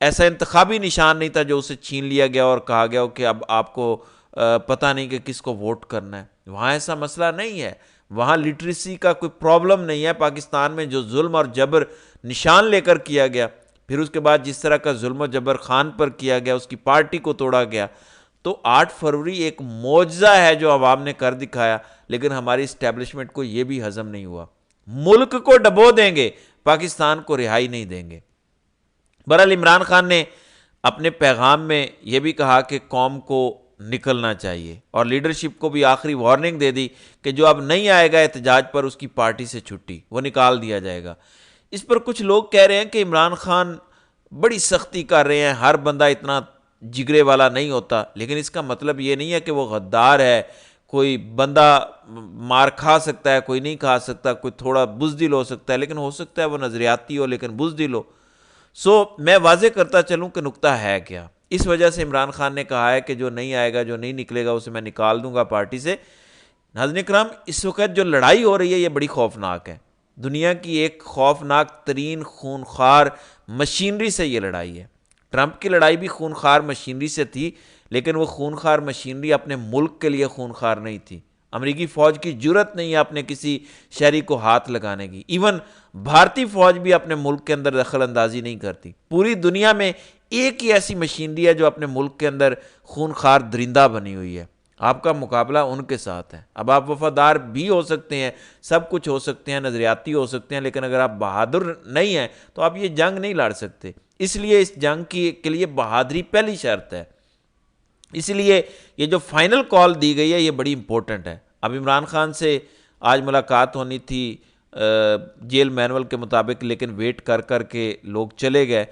ایسا انتخابی نشان نہیں تھا جو اسے چھین لیا گیا اور کہا گیا کہ اب آپ کو پتہ نہیں کہ کس کو ووٹ کرنا ہے. وہاں ایسا مسئلہ نہیں ہے. وہاں لٹریسی کا کوئی پرابلم نہیں ہے. پاکستان میں جو ظلم اور جبر نشان لے کر کیا گیا، پھر اس کے بعد جس طرح کا ظلم و جبر خان پر کیا گیا، اس کی پارٹی کو توڑا گیا، تو 8 فروری ایک معجزہ ہے جو عوام نے کر دکھایا. لیکن ہماری اسٹیبلشمنٹ کو یہ بھی ہضم نہیں ہوا. ملک کو ڈبو دیں گے، پاکستان کو رہائی نہیں دیں گے. بہرحال عمران خان نے اپنے پیغام میں یہ بھی کہا کہ قوم کو نکلنا چاہیے، اور لیڈرشپ کو بھی آخری وارننگ دے دی کہ جو اب نہیں آئے گا احتجاج پر، اس کی پارٹی سے چھٹی، وہ نکال دیا جائے گا. اس پر کچھ لوگ کہہ رہے ہیں کہ عمران خان بڑی سختی کر رہے ہیں، ہر بندہ اتنا جگرے والا نہیں ہوتا. لیکن اس کا مطلب یہ نہیں ہے کہ وہ غدار ہے. کوئی بندہ مار کھا سکتا ہے، کوئی نہیں کھا سکتا. کوئی تھوڑا بزدل ہو سکتا ہے، لیکن ہو سکتا ہے وہ نظریاتی ہو لیکن بزدل ہو. میں واضح کرتا چلوں کہ نکتہ ہے کیا. اس وجہ سے عمران خان نے کہا ہے کہ جو نہیں آئے گا، جو نہیں نکلے گا، اسے میں نکال دوں گا پارٹی سے. ناظرین کرام، اس وقت جو لڑائی ہو رہی ہے یہ بڑی خوفناک ہے. دنیا کی ایک خوفناک ترین خونخوار مشینری سے یہ لڑائی ہے. ٹرمپ کی لڑائی بھی خونخوار مشینری سے تھی، لیکن وہ خونخوار مشینری اپنے ملک کے لیے خونخوار نہیں تھی. امریکی فوج کی جرت نہیں ہے اپنے کسی شہری کو ہاتھ لگانے کی. ایون بھارتی فوج بھی اپنے ملک کے اندر دخل اندازی نہیں کرتی. پوری دنیا میں ایک ہی ایسی مشینری ہے جو اپنے ملک کے اندر خونخوار درندہ بنی ہوئی ہے. آپ کا مقابلہ ان کے ساتھ ہے. اب آپ وفادار بھی ہو سکتے ہیں، سب کچھ ہو سکتے ہیں، نظریاتی ہو سکتے ہیں، لیکن اگر آپ بہادر نہیں ہیں تو آپ یہ جنگ نہیں لڑ سکتے. اس لیے اس جنگ کے لیے بہادری پہلی شرط ہے. اس لیے یہ جو فائنل کال دی گئی ہے یہ بڑی امپورٹنٹ ہے. اب عمران خان سے آج ملاقات ہونی تھی جیل مینول کے مطابق، لیکن ویٹ کر کر کے لوگ چلے گئے.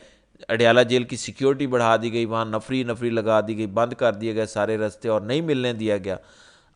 اڈیالہ جیل کی سیکیورٹی بڑھا دی گئی، وہاں نفری لگا دی گئی، بند کر دیے گئے سارے رستے اور نہیں ملنے دیا گیا.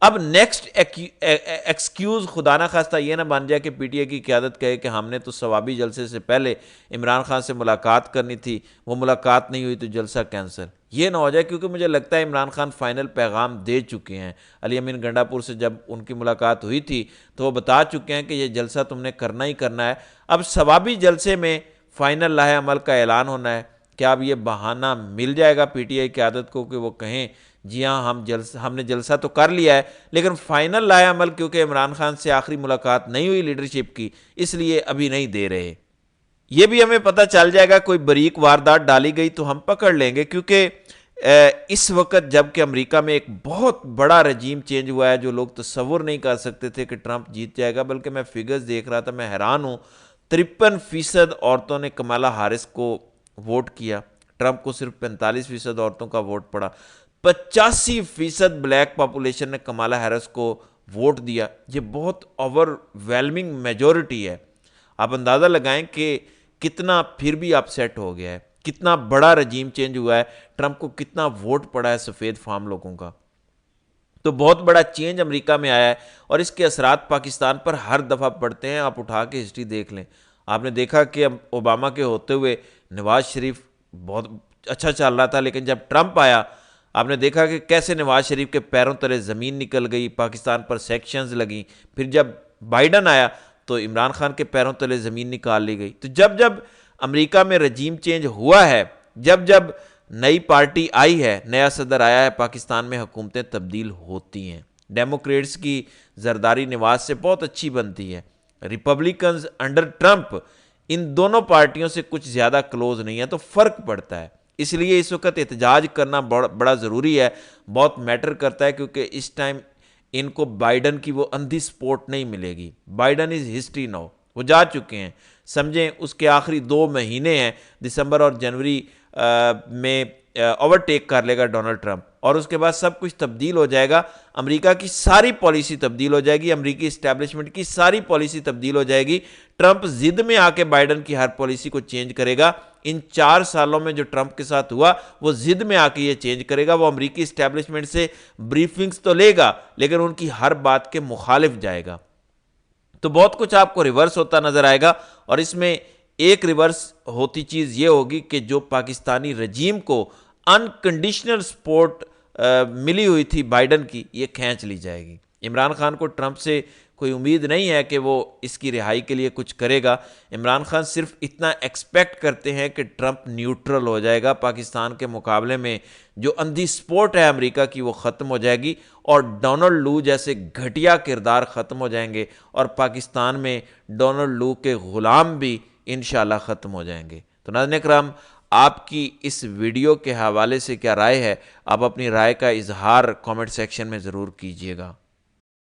اب نیکسٹ ایکسکیوز خدا نہ خواستہ یہ نہ بن جائے کہ پی ٹی اے کی قیادت کہے کہ ہم نے تو ثوابی جلسے سے پہلے عمران خان سے ملاقات کرنی تھی، وہ ملاقات نہیں ہوئی تو جلسہ کینسل. یہ نہ ہو جائے، کیونکہ مجھے لگتا ہے عمران خان فائنل پیغام دے چکے ہیں. علی امین گنڈا پور سے جب ان کی ملاقات ہوئی تھی تو وہ بتا چکے ہیں کہ یہ جلسہ تم نے کرنا ہی کرنا ہے. اب ثوابی جلسے میں فائنل لاہ عمل کا اعلان ہونا ہے. کیا اب یہ بہانہ مل جائے گا پی ٹی آئی قیادت کو کہ وہ کہیں جی ہاں ہم نے جلسہ تو کر لیا ہے، لیکن فائنل لاہ عمل کیونکہ عمران خان سے آخری ملاقات نہیں ہوئی لیڈرشپ کی، اس لیے ابھی نہیں دے رہے. یہ بھی ہمیں پتہ چل جائے گا کوئی بریک واردات ڈالی گئی تو ہم پکڑ لیں گے، کیونکہ اس وقت جب کہ امریکہ میں ایک بہت بڑا رجیم چینج ہوا ہے جو لوگ تصور نہیں کر سکتے تھے کہ ٹرمپ جیت جائے گا. بلکہ میں فگرز دیکھ رہا تھا، میں حیران ہوں. 53% عورتوں نے کمالا ہارس کو ووٹ کیا، ٹرمپ کو صرف 45% عورتوں کا ووٹ پڑا. 85% بلیک پاپولیشن نے کمالا ہیرس کو ووٹ دیا. یہ بہت اوور ویلمنگ میجورٹی ہے. آپ اندازہ لگائیں کہ کتنا پھر بھی اپ سیٹ ہو گیا ہے، کتنا بڑا رجیم چینج ہوا ہے، ٹرمپ کو کتنا ووٹ پڑا ہے سفید فام لوگوں کا. تو بہت بڑا چینج امریکہ میں آیا ہے، اور اس کے اثرات پاکستان پر ہر دفعہ پڑتے ہیں. آپ اٹھا کے ہسٹری دیکھ لیں. آپ نے دیکھا کہ اوباما کے ہوتے ہوئے نواز شریف بہت اچھا چل رہا تھا، لیکن جب ٹرمپ آیا آپ نے دیکھا کہ کیسے نواز شریف کے پیروں تلے زمین نکل گئی، پاکستان پر سیکشنز لگیں. پھر جب بائیڈن آیا تو عمران خان کے پیروں تلے زمین نکال لی گئی. تو جب امریکہ میں رجیم چینج ہوا ہے، جب نئی پارٹی آئی ہے، نیا صدر آیا ہے، پاکستان میں حکومتیں تبدیل ہوتی ہیں. ڈیموکریٹس کی زرداری نواز سے بہت اچھی بنتی ہے. ریپبلکنز انڈر ٹرمپ ان دونوں پارٹیوں سے کچھ زیادہ کلوز نہیں ہے، تو فرق پڑتا ہے. اس لیے اس وقت احتجاج کرنا بڑا ضروری ہے، بہت میٹر کرتا ہے، کیونکہ اس ٹائم ان کو بائیڈن کی وہ اندھی سپورٹ نہیں ملے گی. بائیڈن از ہسٹری نو، وہ جا چکے ہیں. سمجھیں اس کے آخری 2 مہینے ہیں، دسمبر اور جنوری میں اوورٹیک کر لے گا ڈونلڈ ٹرمپ، اور اس کے بعد سب کچھ تبدیل ہو جائے گا. امریکہ کی ساری پالیسی تبدیل ہو جائے گی، امریکی اسٹیبلشمنٹ کی ساری پالیسی تبدیل ہو جائے گی. ٹرمپ ضد میں آ کے بائیڈن کی ہر پالیسی کو چینج کرے گا. ان 4 سالوں میں جو ٹرمپ کے ساتھ ہوا وہ ضد میں آ کے یہ چینج کرے گا. وہ امریکی اسٹیبلشمنٹ سے بریفنگز تو لے گا، لیکن ان کی ہر بات کے مخالف جائے گا. تو بہت کچھ آپ کو ریورس ہوتا نظر آئے گا، اور اس میں ایک ریورس ہوتی چیز یہ ہوگی کہ جو پاکستانی رجیم کو انکنڈیشنل سپورٹ ملی ہوئی تھی بائیڈن کی، یہ کھینچ لی جائے گی. عمران خان کو ٹرمپ سے کوئی امید نہیں ہے کہ وہ اس کی رہائی کے لیے کچھ کرے گا۔ عمران خان صرف اتنا ایکسپیکٹ کرتے ہیں کہ ٹرمپ نیوٹرل ہو جائے گا، پاکستان کے مقابلے میں جو اندھی سپورٹ ہے امریکہ کی وہ ختم ہو جائے گی، اور ڈونلڈ لو جیسے گھٹیا کردار ختم ہو جائیں گے، اور پاکستان میں ڈونلڈ لو کے غلام بھی انشاءاللہ ختم ہو جائیں گے۔ تو ناظرین اکرام، آپ کی اس ویڈیو کے حوالے سے کیا رائے ہے؟ آپ اپنی رائے کا اظہار کامنٹ سیکشن میں ضرور کیجیے گا۔